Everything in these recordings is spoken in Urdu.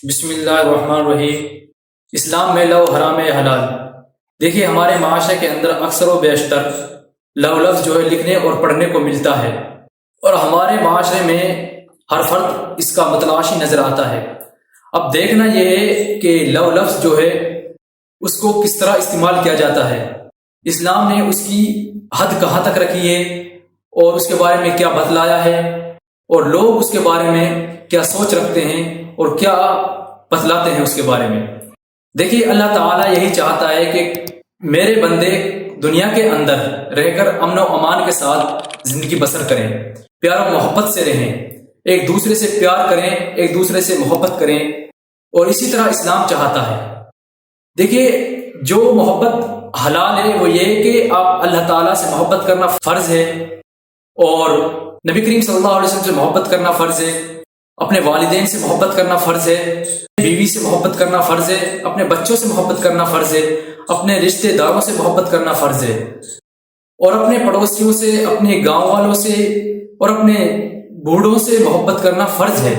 بسم اللہ الرحمن الرحیم۔ اسلام میں لو حرام حلال۔ دیکھیے ہمارے معاشرے کے اندر اکثر و بیشتر لو لفظ جو ہے لکھنے اور پڑھنے کو ملتا ہے، اور ہمارے معاشرے میں ہر فرد اس کا متلاشی نظر آتا ہے۔ اب دیکھنا یہ ہے کہ لو لفظ جو ہے اس کو کس طرح استعمال کیا جاتا ہے، اسلام نے اس کی حد کہاں تک رکھی ہے اور اس کے بارے میں کیا بتلایا ہے، اور لوگ اس کے بارے میں کیا سوچ رکھتے ہیں اور کیا بتلاتے ہیں اس کے بارے میں۔ دیکھیے اللہ تعالیٰ یہی چاہتا ہے کہ میرے بندے دنیا کے اندر رہ کر امن و امان کے ساتھ زندگی بسر کریں، پیار و محبت سے رہیں، ایک دوسرے سے پیار کریں، ایک دوسرے سے محبت کریں، اور اسی طرح اسلام چاہتا ہے۔ دیکھیے جو محبت حلال ہے وہ یہ کہ آپ اللہ تعالیٰ سے محبت کرنا فرض ہے، اور نبی کریم صلی اللہ علیہ وسلم سے محبت کرنا فرض ہے، اپنے والدین سے محبت کرنا فرض ہے، بیوی سے محبت کرنا فرض ہے، اپنے بچوں سے محبت کرنا فرض ہے، اپنے رشتہ داروں سے محبت کرنا فرض ہے، اور اپنے پڑوسیوں سے، اپنے گاؤں والوں سے اور اپنے بوڑھوں سے محبت کرنا فرض ہے،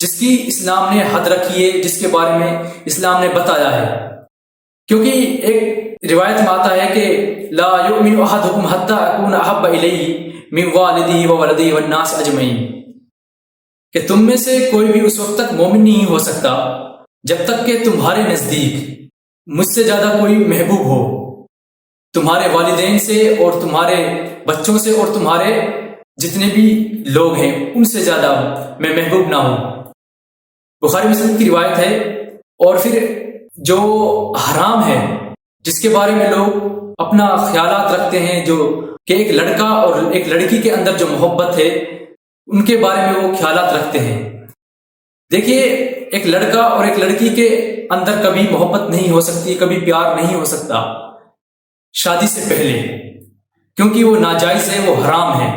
جس کی اسلام نے حد رکھی ہے، جس کے بارے میں اسلام نے بتایا ہے۔ کیونکہ ایک روایت میں آتا ہے کہ لا یؤمن احدکم حتی اکون احب الیہ من والدہ وولدہ والناس اجمعین، کہ تم میں سے کوئی بھی اس وقت تک مومن نہیں ہو سکتا جب تک کہ تمہارے نزدیک مجھ سے زیادہ کوئی محبوب ہو، تمہارے والدین سے اور تمہارے بچوں سے اور تمہارے جتنے بھی لوگ ہیں ان سے زیادہ میں محبوب نہ ہوں۔ بخاری مسلم کی روایت ہے۔ اور پھر جو حرام ہے، جس کے بارے میں لوگ اپنا خیالات رکھتے ہیں، جو کہ ایک لڑکا اور ایک لڑکی کے اندر جو محبت ہے ان کے بارے میں وہ خیالات رکھتے ہیں۔ دیکھیے ایک لڑکا اور ایک لڑکی کے اندر کبھی محبت نہیں ہو سکتی، کبھی پیار نہیں ہو سکتا شادی سے پہلے، کیونکہ وہ ناجائز ہے، وہ حرام ہے۔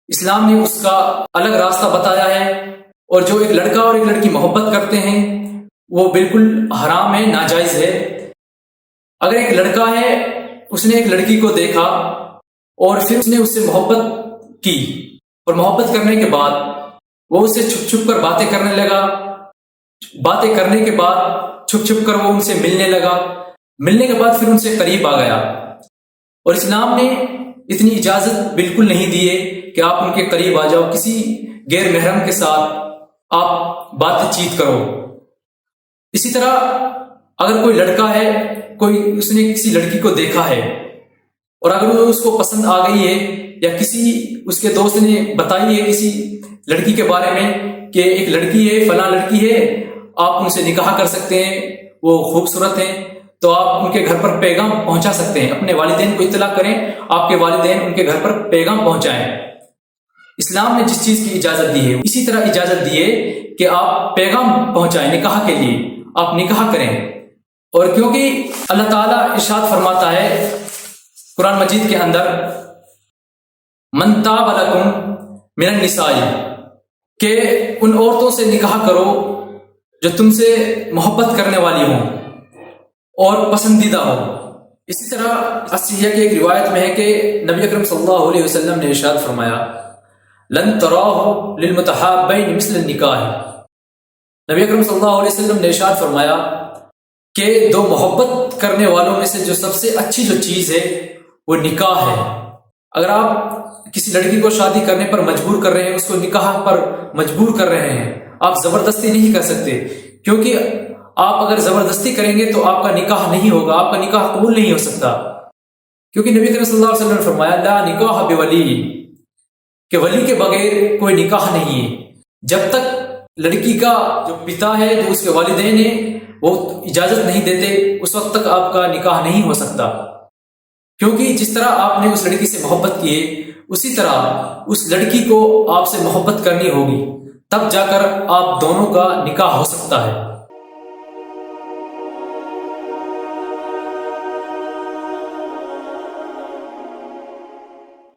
اسلام نے اس کا الگ راستہ بتایا ہے، اور جو ایک لڑکا اور ایک لڑکی محبت کرتے ہیں وہ بالکل حرام ہے، ناجائز ہے۔ اگر ایک لڑکا ہے، اس نے ایک لڑکی کو دیکھا اور پھر اس نے اس سے محبت کی، اور محبت کرنے کے بعد وہ اسے چھپ چھپ کر باتیں کرنے لگا، باتیں کرنے کے بعد چھپ چھپ کر وہ ان سے ملنے لگا، ملنے کے بعد پھر ان سے قریب آ گیا، اور اسلام نے اتنی اجازت بالکل نہیں دی ہے کہ آپ ان کے قریب آ جاؤ، کسی غیر محرم کے ساتھ آپ بات چیت کرو۔ اسی طرح اگر کوئی لڑکا ہے، اس نے کسی لڑکی کو دیکھا ہے، اور اگر وہ اس کو پسند آ گئی ہے، یا کسی اس کے دوست نے بتائی ہے کسی لڑکی کے بارے میں کہ ایک لڑکی ہے، فلاں لڑکی ہے، آپ ان سے نکاح کر سکتے ہیں، وہ خوبصورت ہیں، تو آپ ان کے گھر پر پیغام پہنچا سکتے ہیں، اپنے والدین کو اطلاع کریں، آپ کے والدین ان کے گھر پر پیغام پہنچائیں۔ اسلام نے جس چیز کی اجازت دی ہے اسی طرح اجازت دی ہے کہ آپ پیغام پہنچائیں نکاح کے لیے، آپ نکاح کریں۔ اور کیونکہ اللہ تعالیٰ ارشاد فرماتا ہے قرآن مجید کے اندر من تاب لکم من النساء، کہ ان عورتوں سے نکاح کرو جو تم سے محبت کرنے والی ہوں اور پسندیدہ ہو۔ اسی طرح صحیح کی ایک روایت میں ہے کہ نبی اکرم صلی اللہ علیہ وسلم نے ارشاد فرمایا لن تراہ للمتحابین مثل النکاح، نبی اکرم صلی اللہ علیہ وسلم نے ارشاد فرمایا کہ دو محبت کرنے والوں میں سے جو سب سے اچھی جو چیز ہے وہ نکاح ہے۔ اگر آپ کسی لڑکی کو شادی کرنے پر مجبور کر رہے ہیں، اس کو نکاح پر مجبور کر رہے ہیں، آپ زبردستی نہیں کر سکتے، کیونکہ آپ اگر زبردستی کریں گے تو آپ کا نکاح نہیں ہوگا، آپ کا نکاح قبول نہیں ہو سکتا، کیونکہ نبی کریم صلی اللہ علیہ وسلم نے فرمایا لا نکاح بولی، کہ ولی کے بغیر کوئی نکاح نہیں ہے۔ جب تک لڑکی کا جو پتا ہے، جو اس کے والدین ہیں، وہ اجازت نہیں دیتے، اس وقت تک آپ کا نکاح نہیں ہو سکتا، کیونکہ جس طرح آپ نے اس لڑکی سے محبت کی ہے اسی طرح اس لڑکی کو آپ سے محبت کرنی ہوگی، تب جا کر آپ دونوں کا نکاح ہو سکتا ہے۔